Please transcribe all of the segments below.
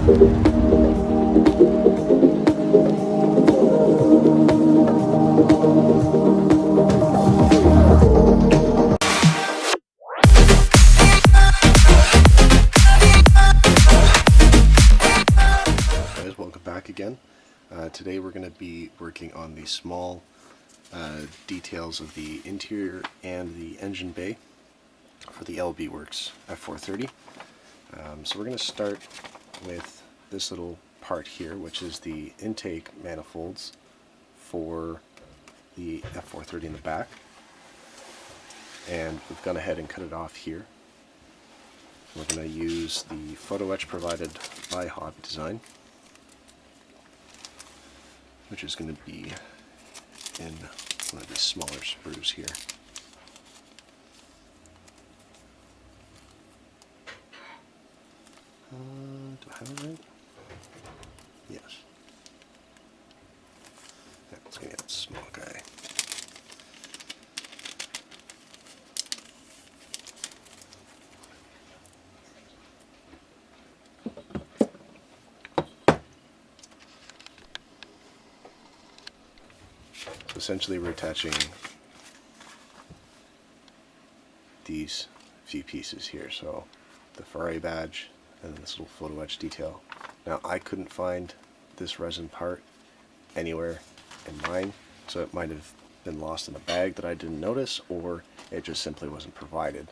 Again. Today we're going to be working on the small details of the interior and the engine bay for the LB Works F430. So we're going to start with this little part here, which is the intake manifolds for the F430 in the back. And we've gone ahead and cut it off here. We're going to use the Photo-Etch provided by Hobby Design, which is going to be in one of these smaller sprues here. Do I have it right? Yes. Yeah, let's get that small guy. Essentially we're attaching these few pieces here, so the Ferrari badge and then this little photo etch detail. Now I couldn't find this resin part anywhere in mine, so it might have been lost in a bag that I didn't notice, or it just simply wasn't provided.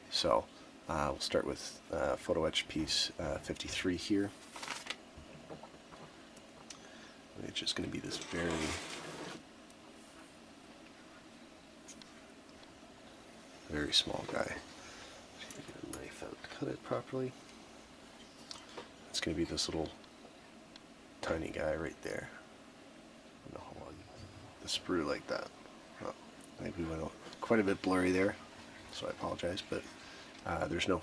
So we'll start with Photo-Etch Piece 53 here. It's just going to be this very small guy. Get a knife out to cut it properly. It's going to be this little tiny guy right there. I'm going to hold the sprue like that. Oh, maybe we went quite a bit blurry there, so I apologize, but there's no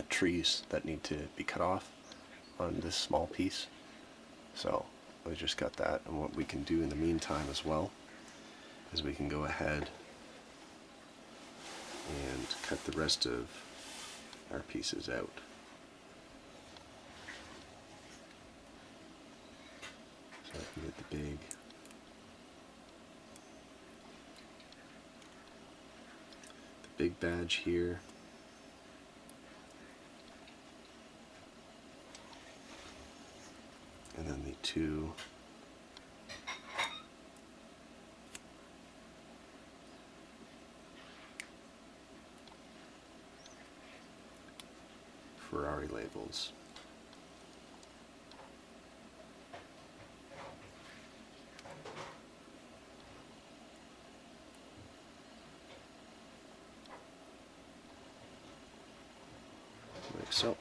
trees that need to be cut off on this small piece. So we just got that, and what we can do in the meantime as well is we can go ahead and cut the rest of our pieces out. So I can get the big badge here. And then the two Ferrari labels. Like so.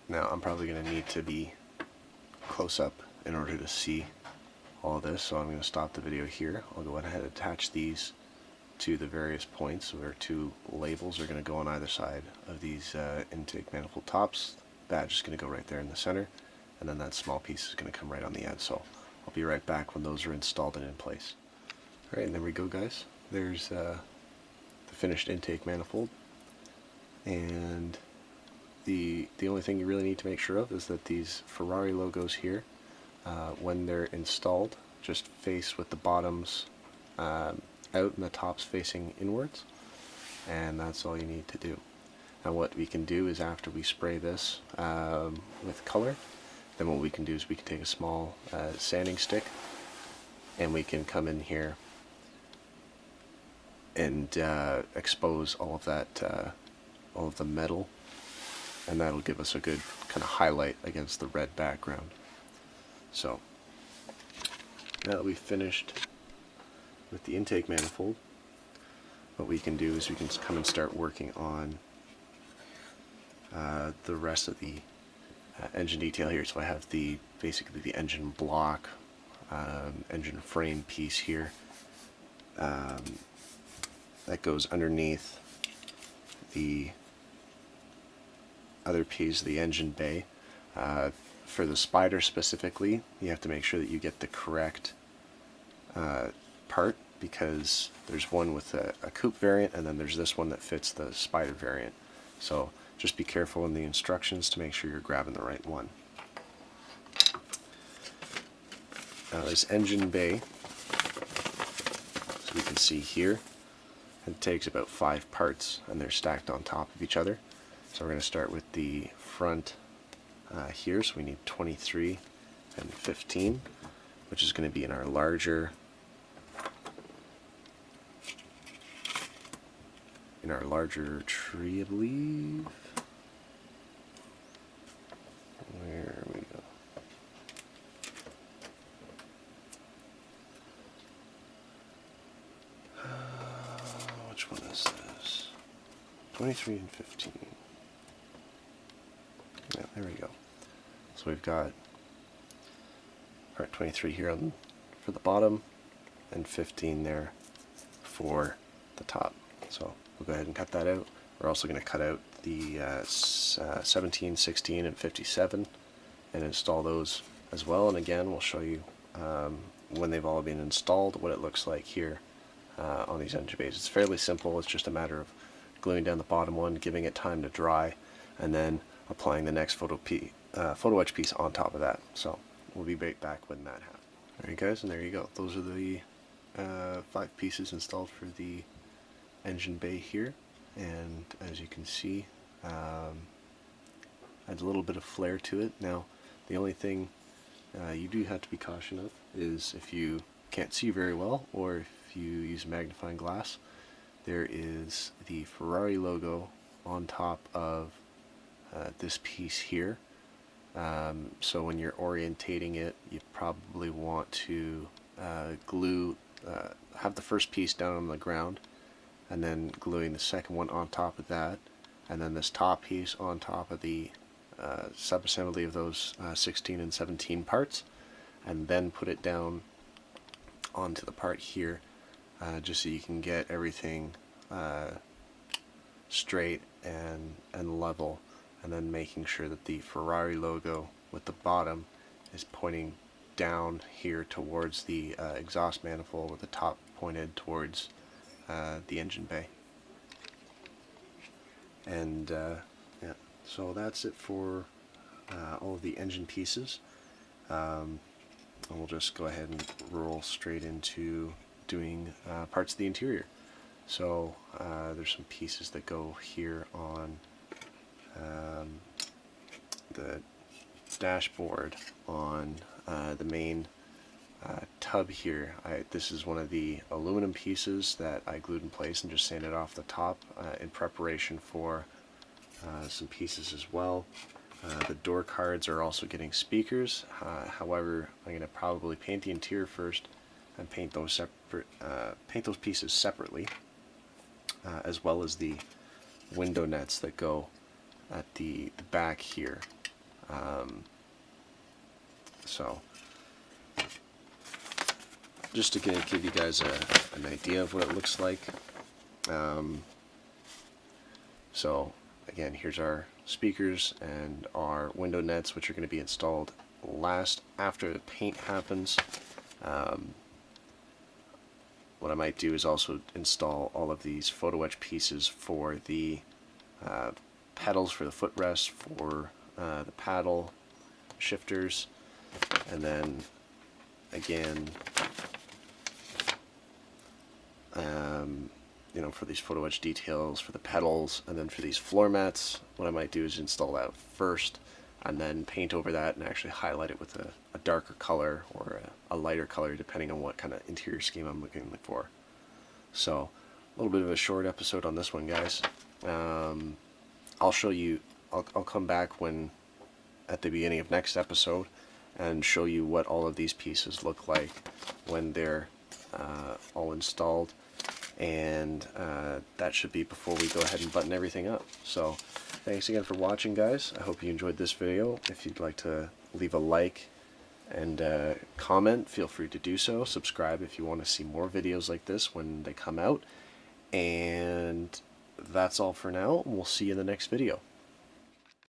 Now I'm probably going to need to be close up in order to see all this, so I'm going to stop the video here. I'll go ahead and attach these to the various points where two labels are going to go on either side of these intake manifold tops. Badge is going to go right there in the center, and then that small piece is going to come right on the end. So I'll be right back when those are installed and in place. Alright, and there we go, guys. There's the finished intake manifold, and the only thing you really need to make sure of is that these Ferrari logos here, when they're installed, just face with the bottoms out and the tops facing inwards, and that's all you need to do. Now what we can do is, after we spray this with color, then what we can do is we can take a small sanding stick, and we can come in here and expose all of that, all of the metal, and that'll give us a good kind of highlight against the red background. So now that we've finished with the intake manifold, what we can do is we can come and start working on the rest of the engine detail here. So I have basically the engine block, engine frame piece here that goes underneath the other piece, the engine bay. For the spider specifically, you have to make sure that you get the correct part because there's one with a coupe variant, and then there's this one that fits the spider variant. So just be careful in the instructions to make sure you're grabbing the right one. Now this engine bay, as we can see here, it takes about 5 parts, and they're stacked on top of each other. So we're going to start with the front here, so we need 23 and 15, which is going to be in our larger tree, I believe. Where we go? Which one is this? 23 and 15. Yeah, there we go. So we've got part 23 here for the bottom, and 15 there for the top. So we'll go ahead and cut that out. We're also going to cut out the 17, 16, and 57 and install those as well. And again, we'll show you when they've all been installed what it looks like here on these engine bays. It's fairly simple. It's just a matter of gluing down the bottom one, giving it time to dry, and then applying the next Photo-Etch piece on top of that. So we'll be right back when that happens. Alright guys, and there you go. Those are the 5 pieces installed for the engine bay here, and as you can see, adds a little bit of flair to it. Now the only thing you do have to be cautious of is if you can't see very well, or if you use magnifying glass, there is the Ferrari logo on top of this piece here. So when you're orientating it, you probably want to have the first piece down on the ground, and then gluing the second one on top of that, and then this top piece on top of the subassembly of those 16 and 17 parts, and then put it down onto the part here, just so you can get everything straight and level, and then making sure that the Ferrari logo with the bottom is pointing down here towards the exhaust manifold, with the top pointed towards the engine bay. And yeah, so that's it for all of the engine pieces. And we'll just go ahead and roll straight into doing parts of the interior. So there's some pieces that go here on the dashboard on the main tub here. This is one of the aluminum pieces that I glued in place and just sanded off the top in preparation for some pieces as well. The door cards are also getting speakers. However, I'm going to probably paint the interior first and paint those pieces separately, as well as the window nets that go at the back here. So just to give you guys an idea of what it looks like. So again, here's our speakers and our window nets, which are going to be installed last after the paint happens. What I might do is also install all of these Photo-Etch pieces for the pedals for the footrest, for the paddle shifters, and then again you know, for these Photo-Etch details for the pedals, and then for these floor mats, what I might do is install that first and then paint over that and actually highlight it with a darker color or a lighter color, depending on what kind of interior scheme I'm looking for. So a little bit of a short episode on this one, guys. I'll show you, I'll come back at the beginning of next episode and show you what all of these pieces look like when they're all installed, and that should be before we go ahead and button everything up. So thanks again for watching, guys. I hope you enjoyed this video. If you'd like to leave a like and comment, feel free to do so. Subscribe if you want to see more videos like this when they come out. And that's all for now. We'll see you in the next video.